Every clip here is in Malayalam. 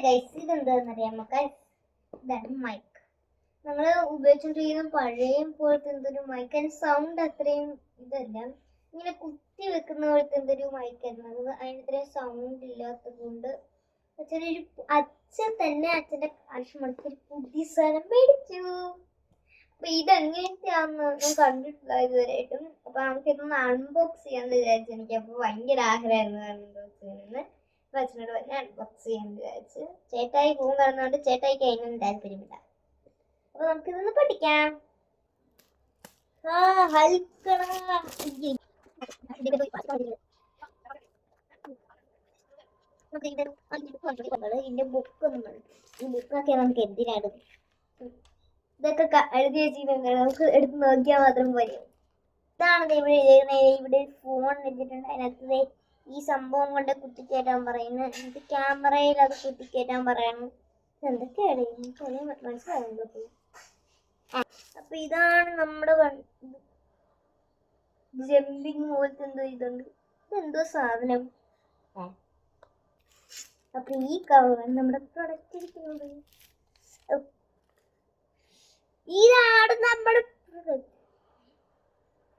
ഗൈസ്, ഇതെന്താണെന്നറിയാമോ ഗൈസ്? ഇതാണ് മൈക്ക്. നമ്മൾ ഉപയോഗിച്ചുകൊണ്ടിരിക്കുന്ന പഴയ പോലത്തെ എന്തൊരു മൈക്ക്. അതിന് സൗണ്ട് അത്രയും ഇതല്ല, ഇങ്ങനെ കുത്തി വെക്കുന്ന പോലത്തെ എന്തൊരു മൈക്കായിരുന്നു. അതിന് ഇത്രയും സൗണ്ട് ഇല്ലാത്തത് കൊണ്ട് അച്ഛൻ തന്നെ അച്ഛൻ്റെ കാശ് മുടക്കി പുതിയ സാധനം മേടിച്ചു. അപ്പൊ ഇതെങ്ങനത്തെയാന്ന് ഞാൻ കണ്ടിട്ടില്ല ഇതുവരെയായിട്ടും. അപ്പൊ നമുക്ക് ഇതൊന്ന് അൺബോക്സ് ചെയ്യാന്ന് വിചാരിച്ചു. എനിക്ക് അപ്പൊ ഭയങ്കര ആഗ്രഹമായിരുന്നു അൺബോക്സ് ചെയ്യുന്നത്. അപ്പൊ അച്ഛനോട് പറഞ്ഞ് അൺബോക്സ് ചെയ്യാന്ന് വിചാരിച്ചു. ചേട്ടായി ഫോൺ കാണുന്നതുകൊണ്ട് ചേട്ടായിക്ക് അതിനൊന്നും താല്പര്യമില്ല. അപ്പൊ നമുക്കിതൊന്ന് പഠിക്കാം. ഇതിന്റെ ബുക്കൊന്നും ഈ ബുക്കൊക്കെ നമുക്ക് എന്തിനാണ്? ഇതൊക്കെ എഴുതി വെച്ചിട്ടുണ്ട്, നമുക്ക് എടുത്ത് നോക്കിയാൽ മാത്രം പോരെ. ഇതാണ് ഇവിടെ എഴുതുന്നത്. ഇവിടെ ഫോൺ വെച്ചിട്ടുണ്ട്, അതിനകത്ത് ഈ സംഭവം കൊണ്ട് കുത്തിക്കയറ്റാൻ പറയുന്നു. എന്നിട്ട് ക്യാമറയിൽ അത് കുത്തിക്കയറ്റാൻ പറയണം. എന്തൊക്കെയാണ് എനിക്കറിയാൻ മനസ്സിലാവുന്നത്. അപ്പൊ ഇതാണ് നമ്മുടെ ജമ്പിങ് പോലത്തെ എന്തോ ഇതുണ്ട്. ഇതെന്തോ സാധനം. അപ്പൊ ഈ കവറാണ് നമ്മുടെ പ്രൊഡക്റ്റ് ഇരിക്കുന്നത്. ഇതാണ് നമ്മുടെ പ്രൊഡക്റ്റ്.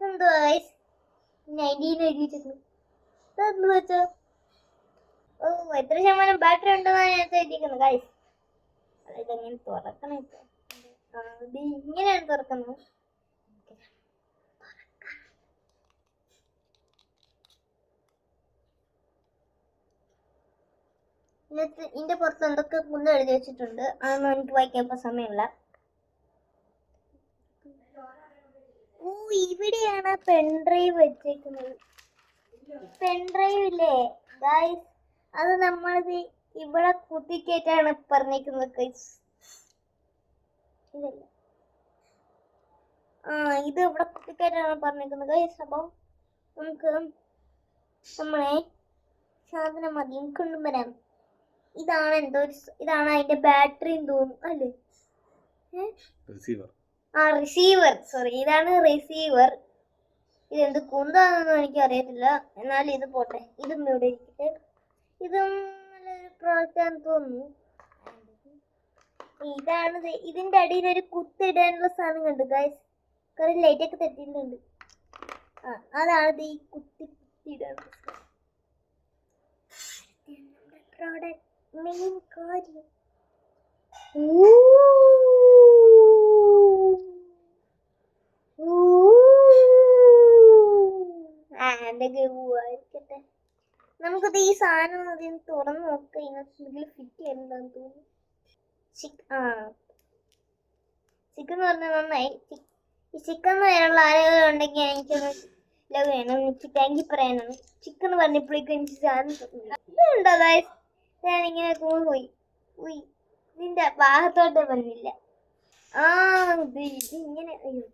എന്തോ 19 എഴുതിയിട്ടുണ്ട്. ഇതെന്ത് വെച്ചോ? എത്ര ശതമാനം ബാറ്ററി ഉണ്ടെന്നാണ് ഞാൻ എഴുതിയിരിക്കുന്നത് ഗൈസ്. ഇതെങ്ങനെ തുറക്കണം? ഇത് ഇങ്ങനെയാണ് തുറക്കുന്നത്. ഇതിന്റെ പുറത്ത് എന്തൊക്കെ കുന്ന് എഴുതി വെച്ചിട്ടുണ്ട്. അതൊന്നും എനിക്ക് വായിക്കാൻ ഇപ്പൊ സമയമില്ല. ഇവിടെയാണ് പെൻഡ്രൈവ് വെച്ചേക്കുന്നത്. പെൻഡ്രൈവ് ഇല്ലേ ഗൈസ്, അത് നമ്മളിത് ഇവിടെ കുത്തിക്കേറ്റാണ് പറഞ്ഞേക്കുന്നത് ഗൈസ്. ഇതല്ല, ഇത് ഇവിടെ കുത്തിക്കേറ്റാണ് പറഞ്ഞേക്കുന്നത് ഗൈസ്. അപ്പം നമുക്ക് നമ്മളെ സാധനം മതി കൊണ്ടുവരാം. ഇതാണ് എന്തോ ഇതാണ് അതിന്റെ ബാറ്ററി തോന്നും അല്ലേ? റിസീവർ, സോറി, ഇതാണ് റിസീവർ. ഇതെന്ത് കുന്താണെന്നൊന്നും എനിക്ക് അറിയത്തില്ല. എന്നാൽ ഇത് പോട്ടെ, ഇതും ഇവിടെ ഇരിക്കട്ടെ. ഇതും നല്ലൊരു പ്രോഡക്റ്റ് ആണെന്ന് തോന്നുന്നു. ഇതാണ് ഇതിന്റെ അടിയിൽ ഒരു കുത്തിടാനുള്ള സാധനം കണ്ടു ഗൈസ്. കുറെ ലൈറ്റ് ഒക്കെ തെറ്റിയിട്ടുണ്ട്. അതാണ് ഈ കുത്തിടാനുള്ള പ്രോഡക്റ്റ് മെയിൻ കാര്യം. ആയിരിക്കട്ടെ, നമുക്കത് ഈ സാധനം അതിന് തുറന്ന് നോക്കാം. ഇതിൽ ഫിറ്റ് ചെയ്യുന്നതാന്ന് തോന്നുന്നു. ചിക്കൻ പറഞ്ഞാൽ നന്നായി. ഈ ചിക്കൻ എന്ന് പറയാനുള്ള ആളുകൾ ഉണ്ടെങ്കിൽ എനിക്കൊന്ന് ലവ് വേണം, എനിക്ക് താങ്കി പറയാനാണ്. ചിക്കൻ എന്ന് പറഞ്ഞപ്പോഴേക്കും എനിക്ക് സാധനം ഉണ്ടോ? അതായത് ഞാനിങ്ങനെ പോയി ഇതിന്റെ ഭാഗത്തോട്ട് വന്നില്ല. ഇത് ഇങ്ങനെ. അയ്യോ,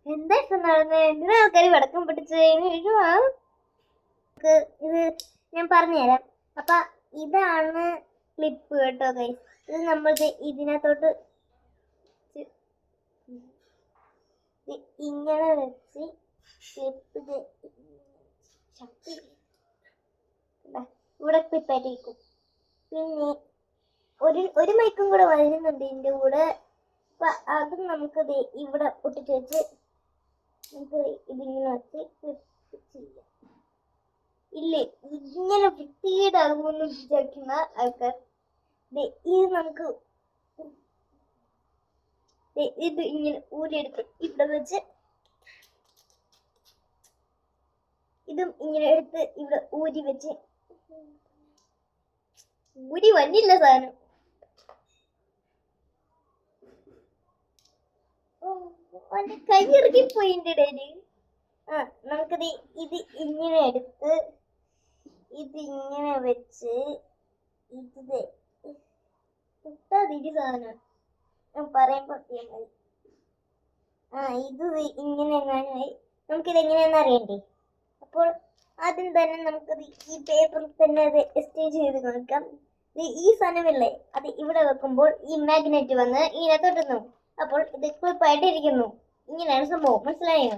എന്താ ഇപ്പൊ നടന്നത്? എന്തിനാ ആൾക്കാർ വടക്കം പിടിച്ചതിന്? ഇത് ഞാൻ പറഞ്ഞുതരാം. അപ്പൊ ഇതാണ് ക്ലിപ്പ് കേട്ടോ ഗൈസ്. ഇത് നമ്മൾ ഇതിനകത്തോട്ട് ഇങ്ങനെ വെച്ച് ക്ലിപ്പ് ശക്തി ഇവിടെ ക്ലിപ്പായിട്ടിരിക്കും. പിന്നെ ഒരു മൈക്കും കൂടെ വരുന്നുണ്ട് ഇതിൻ്റെ കൂടെ. അപ്പൊ അതും നമുക്ക് ഇവിടെ ഒട്ടിച്ച് വെച്ച് നമുക്ക് ഇതിങ്ങനെ വെച്ച് ക്ലിപ്പ് ചെയ്യാം. ഇല്ലേ, ഇങ്ങനെ വൃത്തികേടാകുമെന്ന് വിചാരിക്കുന്ന ആൾക്കാർ ഇത് നമുക്ക് ഇത് ഇങ്ങനെ ഊരിയെടുത്ത് ഇവിടെ വെച്ച് ഇതും ഇങ്ങനെ എടുത്ത് ഇവിടെ ഊരി വെച്ച് ഊരി വന്നില്ല സാധനം. കൈ ഇറങ്ങിപ്പോയിന്റെ ഇടയില്. നമുക്കത് ഇത് ഇങ്ങനെ എടുത്ത് ഇതിങ്ങനെ വെച്ച് ഇത് ഇട്ടാതിരി സാധനം ഞാൻ പറയുമ്പോ മതി. ഇത് ഇങ്ങനെ എങ്ങാനായി. നമുക്കിത് എങ്ങനെയാണെന്ന് അറിയണ്ടേ? അപ്പോൾ ആദ്യം തന്നെ നമുക്കത് ഈ പേപ്പറിൽ തന്നെ അത് എക്സ്ചേഞ്ച് ചെയ്ത് നോക്കാം. ഈ സാധനമില്ലേ, അത് ഇവിടെ വെക്കുമ്പോൾ ഈ മാഗ്നറ്റ് വന്ന് ഇതിനകത്തോട്ടുന്നു. അപ്പോൾ ഇത് ക്ലിപ്പായിട്ടിരിക്കുന്നു. ഇങ്ങനെയാണ് സംഭവം, മനസ്സിലായോ?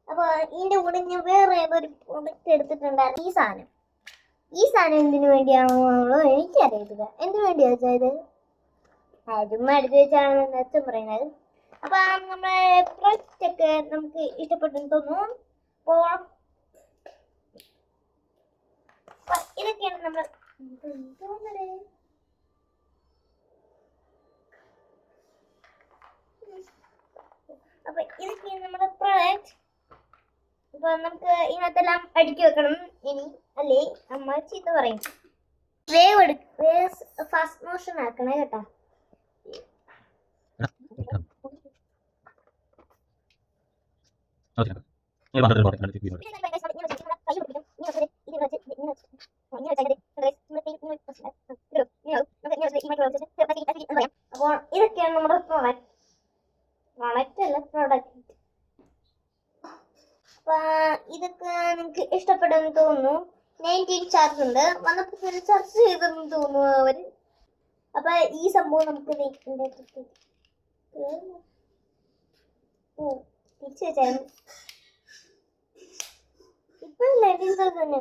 അപ്പൊ ഇതിന്റെ കൂടെ ഞാൻ വേറെ ഏതൊരു പ്രൊഡക്റ്റ് എടുത്തിട്ടുണ്ടായിരുന്നു. ഈ സാധനം ഈ സാധനം എന്തിനു വേണ്ടിയാണോ എനിക്കറിയത്തില്ല. എന്തിനു വേണ്ടിയാ വെച്ചാൽ ഇത് അതും അടുത്ത് വെച്ചാണെന്ന് അച്ഛൻ പറയുന്നത്. അപ്പൊ നമ്മുടെ പ്രൊജക്റ്റ് ഒക്കെ നമുക്ക് ഇഷ്ടപ്പെട്ടെന്ന് തോന്നുന്നു. ഇതൊക്കെയാണ് നമ്മൾ അപ്പൊ ഇതൊക്കെയാണ് നമ്മുടെ പ്രൊജക്റ്റ്. അപ്പൊ നമുക്ക് ഇതിനകത്തെല്ലാം അടുക്കി വെക്കണം ഇനി, അല്ലേ അമ്മ ചീത്ത പറയും. വേവ് ഫാസ്റ്റ് മോഷൻ ആക്കണേ കേട്ടാ. അപ്പോൾ ഇതൊക്കെയാണ് നമ്മുടെ പ്രൊഡക്റ്റ് അല്ല പ്രൊഡക്റ്റ്. അപ്പൊ ഇതൊക്കെ നിങ്ങൾക്ക് ഇഷ്ടപ്പെടുമെന്ന് തോന്നുന്നു. 19 ചാർജ് ഉണ്ട്, വന്നപ്പോ ചർച്ച ചെയ്തെന്ന് തോന്നുന്നു അവര്. അപ്പൊ ഈ സംഭവം നമുക്ക് തിരിച്ചു വെച്ചായിരുന്നു. ഇപ്പൊ 19 തന്നെ